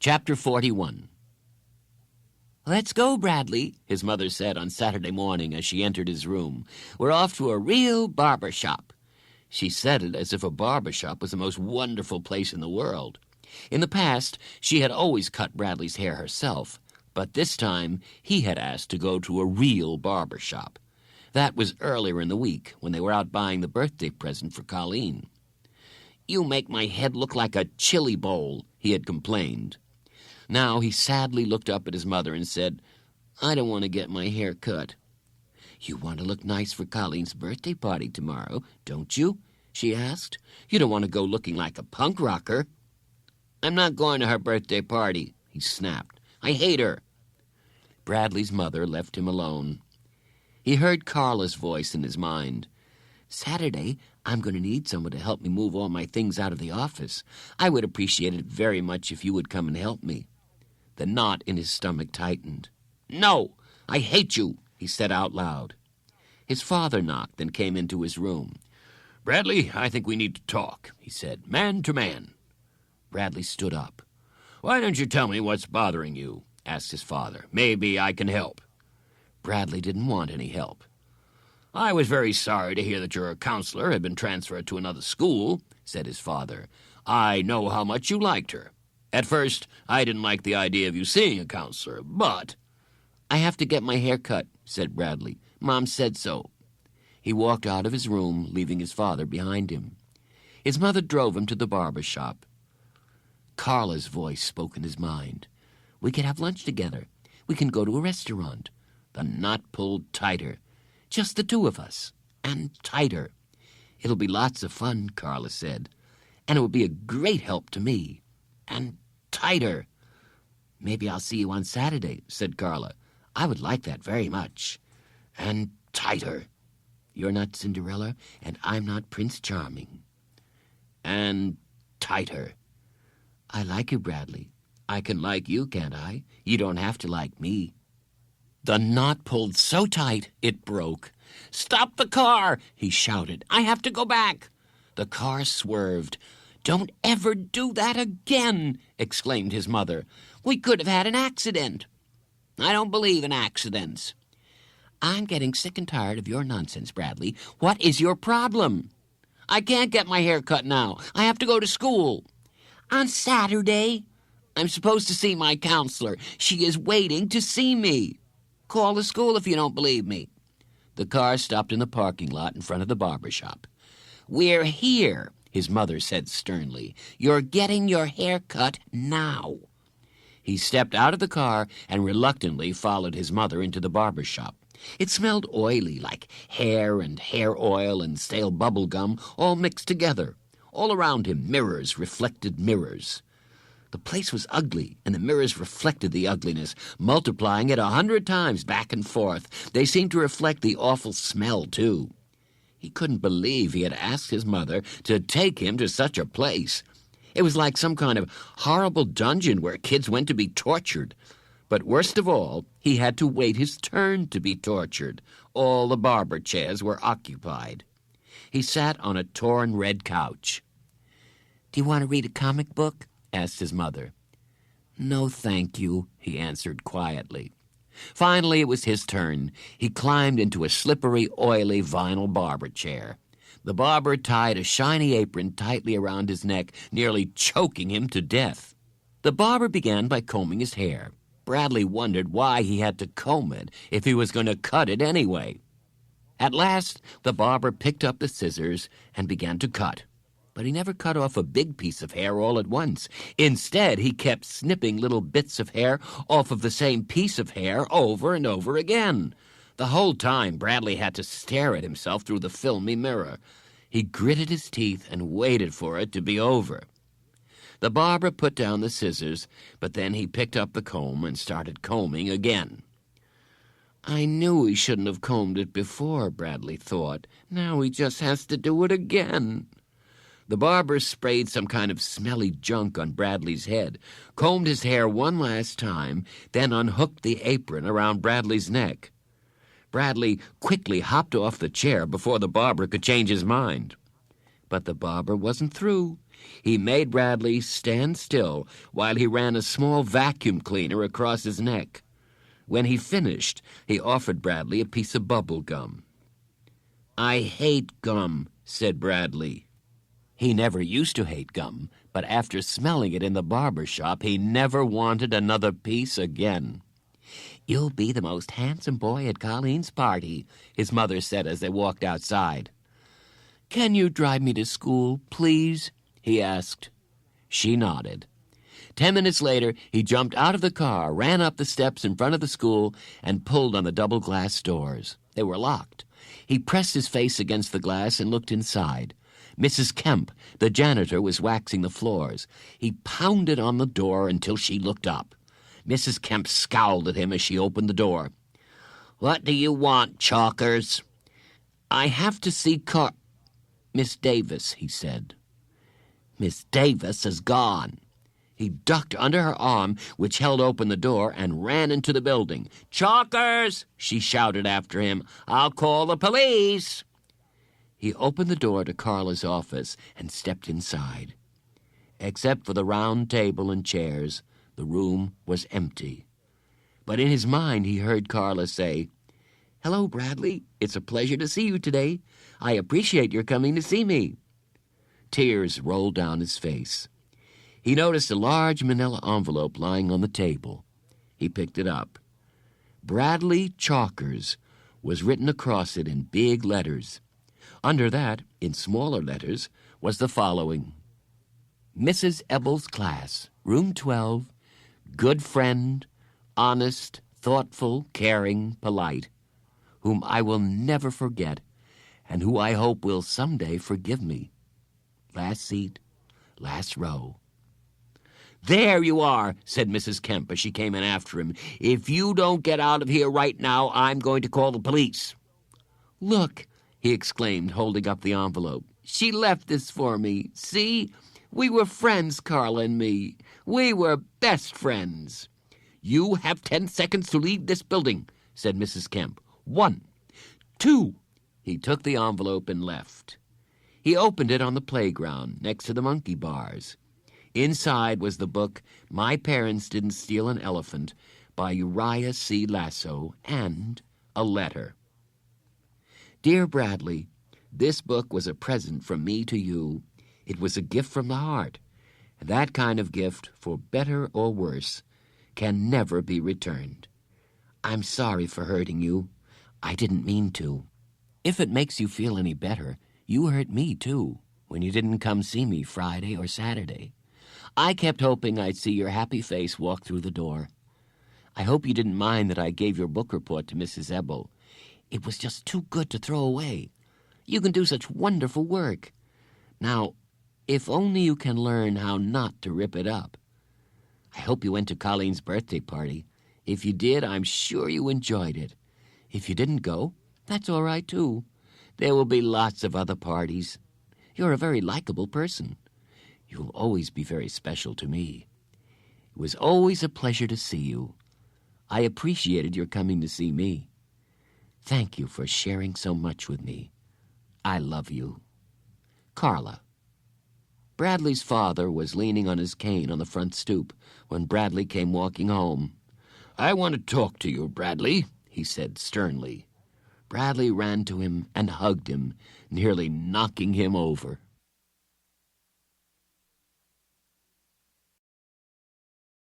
Chapter 41. "Let's go, Bradley," his mother said on Saturday morning as she entered his room. "We're off to a real barber shop." She said it as if a barber shop was the most wonderful place in the world. In the past, she had always cut Bradley's hair herself, but this time he had asked to go to a real barber shop. That was earlier in the week, when they were out buying the birthday present for Colleen. "You make my head look like a chili bowl," he had complained. Now he sadly looked up at his mother and said, "I don't want to get my hair cut." "You want to look nice for Colleen's birthday party tomorrow, don't you?" she asked. "You don't want to go looking like a punk rocker." "I'm not going to her birthday party," he snapped. "I hate her." Bradley's mother left him alone. He heard Carla's voice in his mind. "Saturday, I'm going to need someone to help me move all my things out of the office. I would appreciate it very much if you would come and help me." The knot in his stomach tightened. "No, I hate you," he said out loud. His father knocked and came into his room. "Bradley, I think we need to talk," he said, "man to man." Bradley stood up. "Why don't you tell me what's bothering you?" asked his father. "Maybe I can help." Bradley didn't want any help. "I was very sorry to hear that your counselor had been transferred to another school," said his father. "I know how much you liked her. At first, I didn't like the idea of you seeing a counselor, but—" "I have to get my hair cut," said Bradley. "Mom said so." He walked out of his room, leaving his father behind him. His mother drove him to the barber shop. Carla's voice spoke in his mind. "We could have lunch together. We can go to a restaurant." The knot pulled tighter. "Just the two of us. And tighter." "It'll be lots of fun," Carla said. "And it will be a great help to me. And tighter." "Maybe I'll see you on Saturday," said Carla. "I would like that very much." "And tighter." "You're not Cinderella, and I'm not Prince Charming." "And tighter." "I like you, Bradley. I can like you, can't I? You don't have to like me." The knot pulled so tight it broke. "Stop the car!" he shouted. "I have to go back." The car swerved. "Don't ever do that again!" exclaimed his mother. "We could have had an accident." "I don't believe in accidents." "I'm getting sick and tired of your nonsense, Bradley. What is your problem?" "I can't get my hair cut now. I have to go to school." "On Saturday?" "I'm supposed to see my counselor. She is waiting to see me." "Call the school if you don't believe me." The car stopped in the parking lot in front of the barber shop. "We're here," his mother said sternly. "You're getting your hair cut now." He stepped out of the car and reluctantly followed his mother into the barber shop. It smelled oily, like hair and hair oil and stale bubble gum, all mixed together. All around him, mirrors reflected mirrors. The place was ugly, and the mirrors reflected the ugliness, multiplying it 100 times back and forth. They seemed to reflect the awful smell, too. He couldn't believe he had asked his mother to take him to such a place. It was like some kind of horrible dungeon where kids went to be tortured. But worst of all, he had to wait his turn to be tortured. All the barber chairs were occupied. He sat on a torn red couch. "Do you want to read a comic book?" asked his mother. "No, thank you," he answered quietly. Finally, it was his turn. He climbed into a slippery, oily vinyl barber chair. The barber tied a shiny apron tightly around his neck, nearly choking him to death. The barber began by combing his hair. Bradley wondered why he had to comb it if he was going to cut it anyway. At last, the barber picked up the scissors and began to cut. But he never cut off a big piece of hair all at once. Instead, he kept snipping little bits of hair off of the same piece of hair over and over again. The whole time, Bradley had to stare at himself through the filmy mirror. He gritted his teeth and waited for it to be over. The barber put down the scissors, but then he picked up the comb and started combing again. "I knew he shouldn't have combed it before," Bradley thought. "Now he just has to do it again." The barber sprayed some kind of smelly junk on Bradley's head, combed his hair one last time, then unhooked the apron around Bradley's neck. Bradley quickly hopped off the chair before the barber could change his mind. But the barber wasn't through. He made Bradley stand still while he ran a small vacuum cleaner across his neck. When he finished, he offered Bradley a piece of bubble gum. "I hate gum," said Bradley. He never used to hate gum, but after smelling it in the barber shop, he never wanted another piece again. "You'll be the most handsome boy at Colleen's party," his mother said as they walked outside. "Can you drive me to school, please?" he asked. She nodded. 10 minutes later, he jumped out of the car, ran up the steps in front of the school, and pulled on the double-glass doors. They were locked. He pressed his face against the glass and looked inside. Mrs. Kemp, the janitor, was waxing the floors. He pounded on the door until she looked up. Mrs. Kemp scowled at him as she opened the door. "What do you want, Chalkers?" "I have to see Miss Davis," he said. "Miss Davis is gone." He ducked under her arm, which held open the door, and ran into the building. "Chalkers!" she shouted after him. "I'll call the police." He opened the door to Carla's office and stepped inside. Except for the round table and chairs, the room was empty. But in his mind he heard Carla say, "Hello, Bradley. It's a pleasure to see you today. I appreciate your coming to see me." Tears rolled down his face. He noticed a large manila envelope lying on the table. He picked it up. Bradley Chalkers was written across it in big letters. Under that, in smaller letters, was the following: "Mrs. Ebble's class, room 12, good friend, honest, thoughtful, caring, polite, whom I will never forget, and who I hope will someday forgive me. Last seat, last row." "There you are," said Mrs. Kemp as she came in after him. "If you don't get out of here right now, I'm going to call the police." "Look," he exclaimed, holding up the envelope. "She left this for me. See? We were friends, Carla and me. We were best friends." "You have 10 seconds to leave this building," said Mrs. Kemp. 1, 2. He took the envelope and left. He opened it on the playground next to the monkey bars. Inside was the book My Parents Didn't Steal an Elephant by Uriah C. Lasso and a letter. "Dear Bradley, this book was a present from me to you. It was a gift from the heart. That kind of gift, for better or worse, can never be returned. I'm sorry for hurting you. I didn't mean to. If it makes you feel any better, you hurt me too when you didn't come see me Friday or Saturday. I kept hoping I'd see your happy face walk through the door. I hope you didn't mind that I gave your book report to Mrs. Ebble. It was just too good to throw away. You can do such wonderful work. Now, if only you can learn how not to rip it up. I hope you went to Colleen's birthday party. If you did, I'm sure you enjoyed it. If you didn't go, that's all right, too. There will be lots of other parties. You're a very likable person. You'll always be very special to me. It was always a pleasure to see you. I appreciated your coming to see me. Thank you for sharing so much with me. I love you. Carla." Bradley's father was leaning on his cane on the front stoop when Bradley came walking home. "I want to talk to you, Bradley," he said sternly. Bradley ran to him and hugged him, nearly knocking him over.